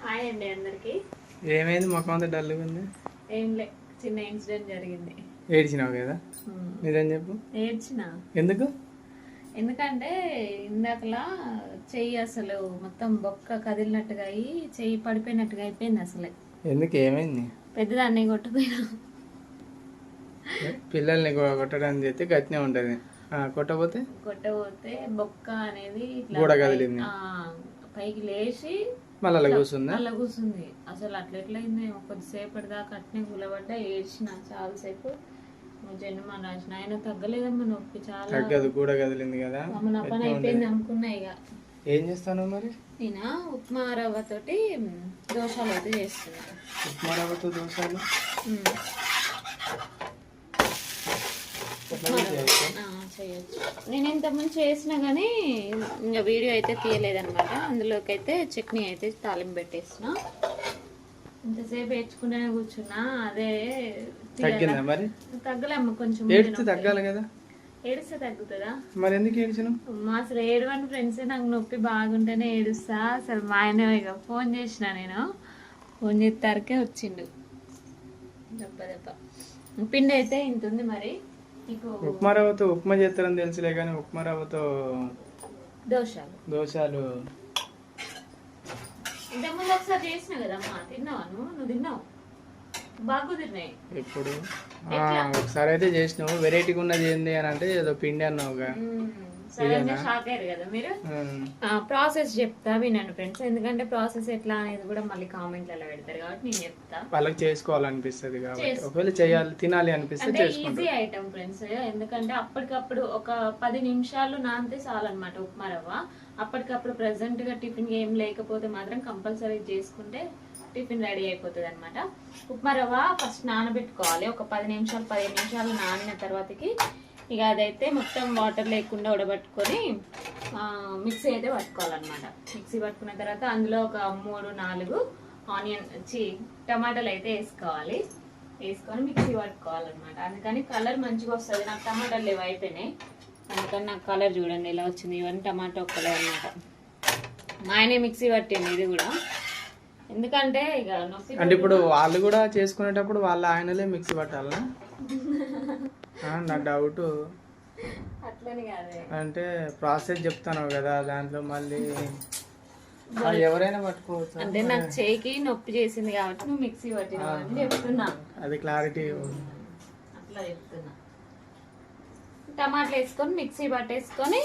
Hi అండి అందరికి. ఏమైంది మొఖం అంతా డల్గా ఉంది? ఏం లే, చిన్న ఇన్సిడెంట్ జరిగింది. ఏడ్చినావు కదా? నిజం చెప్పు. ఏడ్చిన. ఎందుకు? ఎందుకంటే ఇందాకలా చెయ్యి అసలు మొత్తం బొక్క కదిలినట్టుగా అయ్యి చెయ్యి పడిపోయినట్టుగా అయిపోయింది అసలే. ఎందుకు ఏమైంది? పెద్దదాన్ని కొట్టుపోయినా. పిల్లల్ని కొట్టడానికి చేస్తే గట్టినే ఉంటది, కొట్టపోతే బొక్క అనేది గూడ కదిలింది, పైకి లేచి మళ్ళీ కూర్చుంది. అలా కూర్చుంది. అసలు అట్లెట్లయింది, కొద్దిసేపటి దాకా అట్నే గులబడ్డా, ఏడ్చిన చాలాసేపు. జన్మ రాసిన ఆయన తగ్గలేదమ్మా నొప్పి, చాలా తగ్గదు, గూడ కదిలింది కదా. నా పని అయిపోయింది అనుకున్నా. ఇక ఏం చేస్తాను మరి? నేను ఉప్మా రవ్వతోటి దోశలు అయితే చేస్తున్నా. ఉప్మా రవ్వతో దోశలు చేయొచ్చు. నేను ఇంతకుముందు చేసినా కానీ ఇంకా వీడియో అయితే తీయలేదన్నమాట. అందులోకి అయితే చట్నీ అయితే తాలింపు పెట్టేసిన. ఇంతసేపు వేయించుకుంటూనే కూర్చున్నా. అదే తగ్గిందా మరి? తగ్గలేమ్మ, కొంచెం ఏడిస్తే తగ్గాలి కదా. ఏడిస్తే తగ్గుతుందా మరి? ఎందుకు ఏడిచినావు? మా అసలు ఏడవని ఫ్రెండ్స్ నాకు నొప్పి బాగుంటేనే ఏడుస్తా. అసలు మా ఆయన ఇక ఫోన్ చేసిన, నేను ఫోన్ చేస్తారకే వచ్చిండు. దెబ్బ పిండి అయితే ఇంత ఉంది. మరి ఉప్మా రవ్వతో ఉప్మా చేస్తారని తెలుసులే, కానీ ఉప్మా రవ్వతో దోశలు ఇంతకుముందు ఒకసారి చేసిన కదమ్మా, తిన్నావా? నువ్వు తిన్నావు, బాగా కుదిరినాయి. ఇప్పుడు ఒకసారి అయితే చేసినావు. వెరైటీగా ఉన్నది ఏంది అని అంటే ఏదో పిండి అన్నావుగా. షాక్ అయ్యారు కదా మీరు. ప్రాసెస్ చెప్తా వినండి ఫ్రెండ్స్, ఎందుకంటే ప్రాసెస్ ఎట్లా అనేది కూడా మళ్ళీ కామెంట్లలో పెడతారు కాబట్టి నేను చెప్తా. వాళ్ళకి చేసుకోవాలనిపిస్తుంది కాబట్టి, ఒకవేళ చేయాలి తినాలి అనిపిస్తే ఈజీ ఐటమ్ ఫ్రెండ్స్. ఎందుకంటే అప్పటికప్పుడు ఒక 10 నిమిషాలు నానితే చాలన్నమాట ఉప్మా రవ్వ. అప్పటికప్పుడు ప్రెసెంట్ గా టిఫిన్ ఏం లేకపోతే మాత్రం కంపల్సరీ చేసుకుంటే టిఫిన్ రెడీ అయిపోతుంది అనమాట. ఉప్మా రవ్వ ఫస్ట్ నానబెట్టుకోవాలి. ఒక 10 నిమిషాలు 15 నిమిషాలు నానిన తర్వాతకి ఇక అదైతే మొత్తం వాటర్ లేకుండా ఉడబట్టుకొని మిక్సీ అయితే పట్టుకోవాలన్నమాట. మిక్సీ పట్టుకున్న తర్వాత అందులో ఒక 3-4 టమాటాలు అయితే వేసుకోవాలి. వేసుకొని మిక్సీ పట్టుకోవాలన్నమాట. అందుకని కలర్ మంచిగా వస్తుంది. నాకు టమాటాలు లేవు, అయిపోయినాయి. అందుకని నాకు కలర్ చూడండి ఎలా వచ్చింది. ఇవన్నీ టమాటా ఒక్కలే అన్నమాట. మా ఆయనే మిక్సీ పట్టింది ఇది కూడా. ఎందుకంటే ఇక నొప్పి అంటే ఇప్పుడు వాళ్ళు కూడా చేసుకునేటప్పుడు వాళ్ళ ఆయనలే మిక్సీ పట్టాలా? నా డౌట్. అట్లని కాదే, అంటే ప్రాసెస్ చెప్తాను కదా, దాంట్లో మళ్ళీ ఎవరైనా పట్టుకోవచ్చు. అంటే నాకు చేయికి నొప్పి చేసింది కాబట్టి నువ్వు మిక్సీ పట్టినావు అని చెప్తున్నా. అది క్లారిటీ అట్లా చెప్తున్నా. టమాటాలు వేసుకొని మిక్సీ పట్టేసుకొని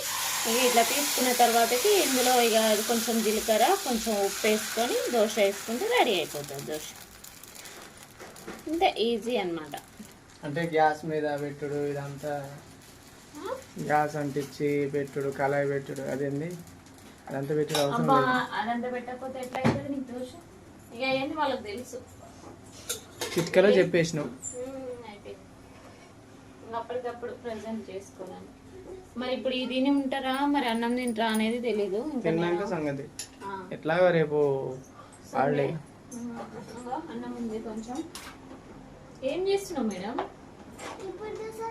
ఇట్లా తీసుకున్న తర్వాతకి ఇందులో ఇక కొంచెం జీలకర్ర, కొంచెం ఉప్పు వేసుకొని దోశ వేసుకుంటే రెడీ అయిపోతుంది దోశ. అంటే ఈజీ అన్నమాట. అంటే గ్యాస్ మీద పెట్టుడు, ఇదంతా గ్యాస్ అంటించి పెట్టుడు, కళాయి పెట్టుడు, అదేంది అదంతా పెట్టుడు అవసరం లేదు. అదంతా పెట్టకపోతే ఎట్లా అవుతుంది నీకు దోశ? ఇక ఏంది వాళ్ళకి తెలుసు, చిట్కలో చెప్పేసినావు. అయిపోయింది. అప్పటికప్పుడు ప్రెజెంట్ చేసుకున్నాను. మరి ఇప్పుడు ఈ తిని ఉంటారా, మరి అన్నం తింటారా అనేది తెలీదు. తిన్నాక సంగతి. ఎట్లాగో రేపు హాలిడే. అన్నం ఉంది కొంచెం. ఏం చేస్తున్నావు మేడం?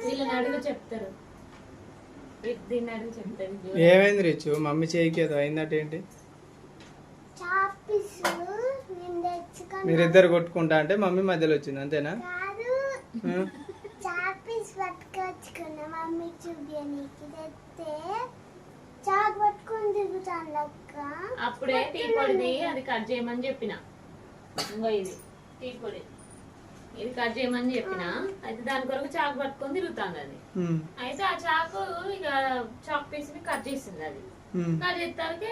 వీళ్ళని అడుగు చెప్తారు. దీన్ని అడుగు చెప్తారు. ఏమైంది రిచు? మమ్మీ చేయికి ఏదో అయిందట ఏంటి? మీరిద్దరు కొట్టుకుంటా అంటే మమ్మీ మధ్యలో వచ్చింది, అంతేనా? అప్పుడే టీ పొడిది అది కట్ చేయమని చెప్పిన. ఇది టీ పొడి, ఇది కట్ చేయమని చెప్పిన. అయితే దాని కొరకు చాకు పట్టుకొని తిరుగుతుంది అది. అయితే ఆ చాకు ఇక చాక్ పీస్ ని కట్ చేసింది. అది కట్ చేస్తానికి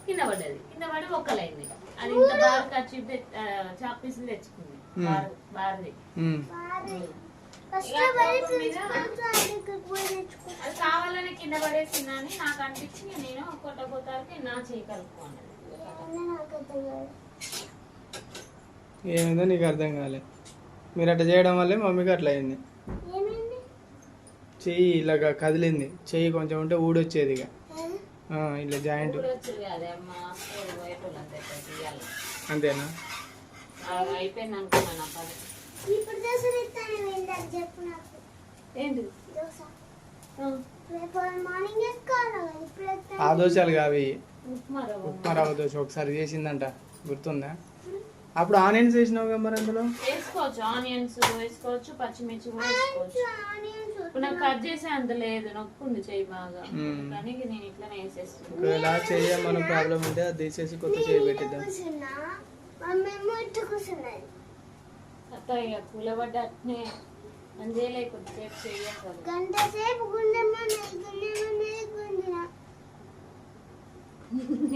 కింద పడ్డది. కింద పడి ఒక్కలైంది. అది ఇంత బాగా కట్ చేసి చాక్ పీస్ తెచ్చుకుంది బారది. అది కావాలని కింద పడేసిందా అని నాకు అనిపించింది. నేను కొట్టబోతానికి నా చేయి కలుపుకోండి. ఏమైందో నీకు అర్థం కాలే. మీరు అట్లా చేయడం వల్లే మమ్మీకి అట్లా అయింది. చెయ్యి ఇలాగా కదిలింది. చెయ్యి కొంచెం ఉంటే ఊడొచ్చేది. ఇక ఇట్లా జాయింట్ అంతేనా? అయిపోయింది అనుకున్నాను. ఆ దోశలు కావి, ఉప్మా రవ్వ ఉప్మా రవ్వ దోశ ఒకసారి చేసిందంట, గుర్తుందా? అప్పుడు ఆనియన్స్ వేసినావు కదా మరి అందులో. వేసుకోవచ్చు, ఆనియన్స్ వేసుకోవచ్చు, పచ్చిమిర్చి కూడా వేసుకోవచ్చు. ఇప్పుడు నాకు కట్ చేసే అంత లేదు, నొప్పుంది చెయ్యి బాగా, కానీ నేను ఇట్లానే వేసేస్తున్నాను. ఒకవేళ మన ప్రాబ్లం ఉంటే అది తీసేసి కొత్త చేయి పెట్టిద్దాం. అత్త ఇక కూలబడ్డ అట్నే అని చేయలే, కొద్దిసేపు చెయ్యాలి.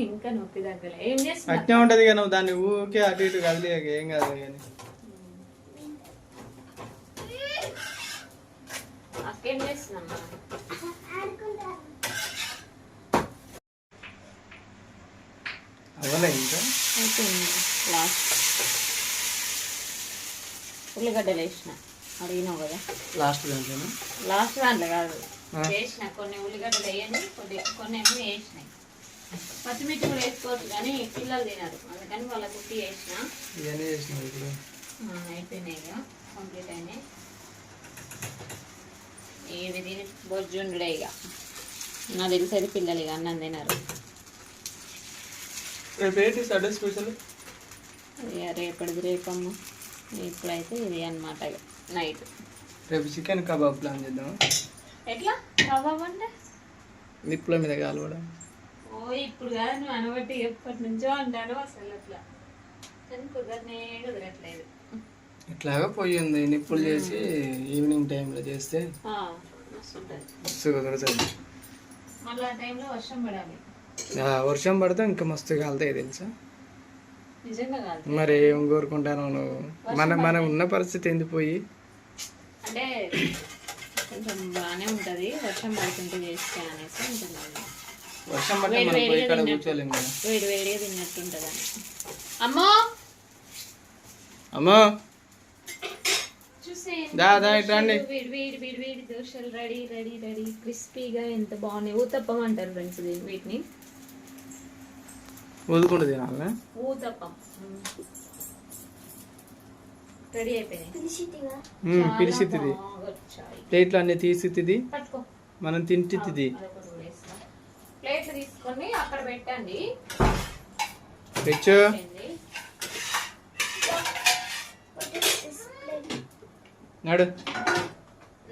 ఇంకా నొప్పి తగ్గలే. ఏం చేస్తున్నా? అట్నే ఉంటది కదా, నువ్వు దాన్ని ఊరికే అటు ఇటు కదిలి ఏం కాదు కానీ. అక్కేం చేస్తున్నామ్మా? అవ్వలే ఇంకా లాస్ట్ ఉల్లిగడ్డలు వేసిన, అడిగినావు కదా. లాస్ట్ దాంట్లో లాస్ట్ దాంట్లో కాదు, వేసిన కొన్ని ఉల్లిగడ్డలు వేయండి, కొన్ని ఏమో వేసినాయి. పచ్చిమిర్చి కూడా వేసుకోవచ్చు కానీ పిల్లలు తినరు, అందుకని వాళ్ళ కుట్టి వేసిన. ఇవన్నీ చేసినావు ఇప్పుడు. అయిపోయినాయి ఇక, కంప్లీట్ అయినాయి. ఇవి తిని బొజ్జుండే ఇక, నాకు తెలిసేది పిల్లలు ఇక అన్నం తినరు. రేపు ఏంటి సండే స్పెషల్? ఇక రేపటిది రేపమ్మ, ఇప్పుడైతే ఇది అన్నమాట ఇక నైట్. రేపు చికెన్ కబాబ్ ప్లాన్ చేద్దాం. ఎట్లా కబాబ్ అంటే? నిప్పుల మీద కాలవడం. ఓ ఇప్పుడు కాదు, నువ్వు అనబట్టి ఎప్పటి నుంచో అంటాను అసలు అట్లా, కానీ కుదరట్లేదు. ఇట్లాగా పొయ్యి ఉంది, నిప్పులు చేసి ఈవినింగ్ టైంలో చేస్తే మస్తు కుదురుతుంది. మళ్ళీ ఆ టైంలో వర్షం పడాలి. వర్షం పడితే ఇంకా మస్తు కాలుతాయి తెలుసా. నిజంగా కాదు మరి ఏం కోరుకుంటాను నువ్వు? మనం ఉన్న పరిస్థితి ఎండిపోయి అంటే కొంచెం బాగానే ఉంటది, వర్షం పడుతుంటే చేస్తే అనేసి ఉంటున్నాను. వర్షం పడితే మనం పోయి ఇక్కడ కూర్చోలేము కదా. వేడి వేడిగా తిన్నట్టుంటది అని. అమ్మో అమ్మో చూసే వేడి దోశలు రెడీ రెడీ రెడీ, క్రిస్పీగా ఎంత బాగున్నాయి. ఊతప్పం అంటారు ఫ్రెండ్స్ వీటిని. ఊదుకుంటూ తినాలి. ఊతప్పం రెడీ అయిపోయినాయి. పిలిచితిది ప్లేట్లు అన్ని తీసితిది, పట్టుకో మనం తింటిది. ప్లేట్లు తీసుకొని అక్కడ పెట్టండి. తెచ్చు నాడు.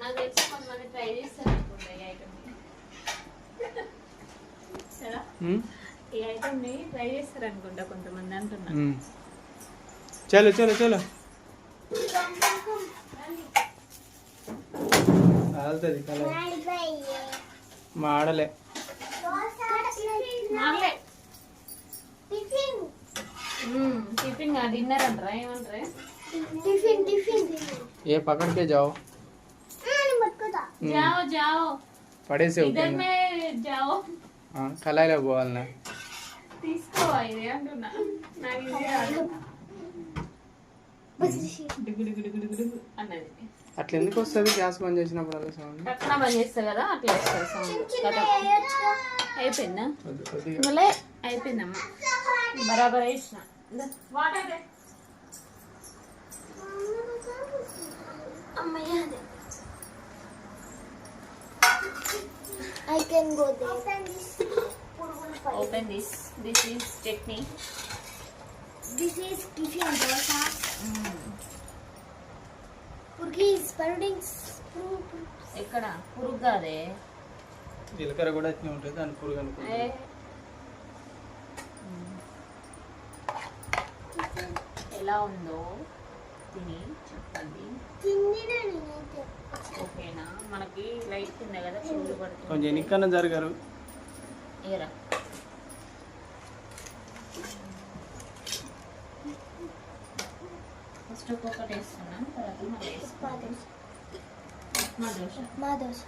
నాకు తెలిసి కొంతమంది ట్రై చేస్తారు అనుకుంటా ఈ ఐటమ్ కదా, ఈ ఐటమ్ ని ట్రై చేస్తారు అనుకుంటా కొంతమంది అంటున్నా. చలో చలో చలో, కాలుతుంది కలర్. మాడలే టిఫిన్ డిన్నర్ అంటారా, ఏమంటారా? ఏ పక్కడికే జాओ जाओ जाओ, పడేసే इधर में जाओ. కళాయిలో పోవాలన్నా. తీసుకో ఇది అంటున్నా, నాకు ఇది రాదు. డిగు డిగు డిగు డిగు డిగు అన్నది. అట్లా ఎందుకు వస్తుంది గ్యాస్ బంద్ చేసినప్పుడు అలా సౌండ్? పక్కన బంద్ చేస్తా కదా, అట్లా వస్తుంది సౌండ్. అయిపోయిందా? మళ్ళీ అయిపోయిందమ్మా, బరాబర్ వేసిన. Water I can go there. open this. This is chutney. This is tiffin dosa. Purgi is sprouting. ఎక్కడ పురుగు కాదే, జీలకర్ర కూడా ఇట్లా ఉంటుంది, దాని పురుగు అనుకుంటా. ఎలా ఉందో తిని చెప్పండి. ఓకేనా? మనకి లైట్ ఉంది కదా, పురుగులు పడుతుంది. కొంచెం ఎన్నికన్నా జరగారు. ఏరా ఫస్ట్ ఒక్కొక్కటి వేస్తున్నాం, తర్వాత మళ్ళీ వేసుకోవాలి. ఉప్మా దోశ. మా దోశ.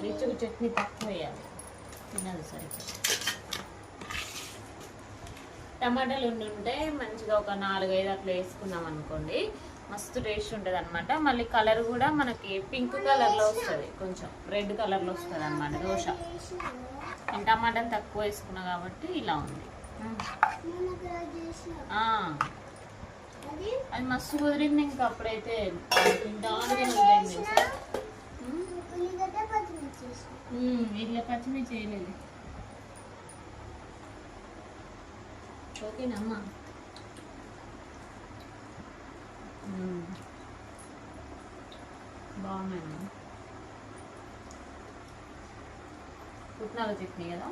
రిచ్చుకు చట్నీ తక్కువ వేయాలి, తినదు సరిగ్గా. టమాటాలు ఉంటే మంచిగా ఒక 4-5 అట్లా వేసుకున్నాం అనుకోండి, మస్తు టేస్ట్ ఉంటుంది అనమాట. మళ్ళీ కలర్ కూడా మనకి పింక్ కలర్లో వస్తుంది, కొంచెం రెడ్ కలర్లో వస్తుంది అనమాట దోశ. నేను టమాటాలు తక్కువ వేసుకున్నా కాబట్టి ఇలా ఉంది. అది మస్తు కుదిరింది. ఇంకా అప్పుడైతే ఇట్లా పచ్చిమిర్చి చేయలేదు. ఓకేనమ్మా. బాగున్నాయి. పుట్నాల చట్నీ కదా,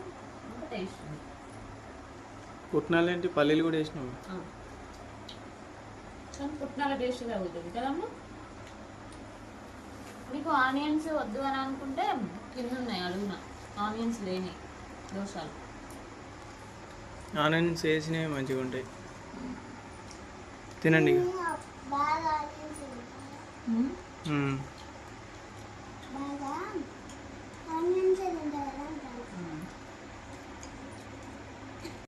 ఇంకా టేస్ట్ ఉంది. పుట్నాలు ఏంటి, పల్లీలు కూడా వేసినావు. కానీ పుట్నాల టేస్ట్ తగ్గుతుంది కదమ్మా. మీకు ఆనియన్స్ వద్దు అని అనుకుంటే కింద ఉన్నాయి అడుగున ఆనియన్స్ లేని దోశలు. ఆనియన్స్ వేసినవి మంచిగా ఉంటాయి, తినండి ఇక. బాగా ఆనియన్స్. మ్మ్.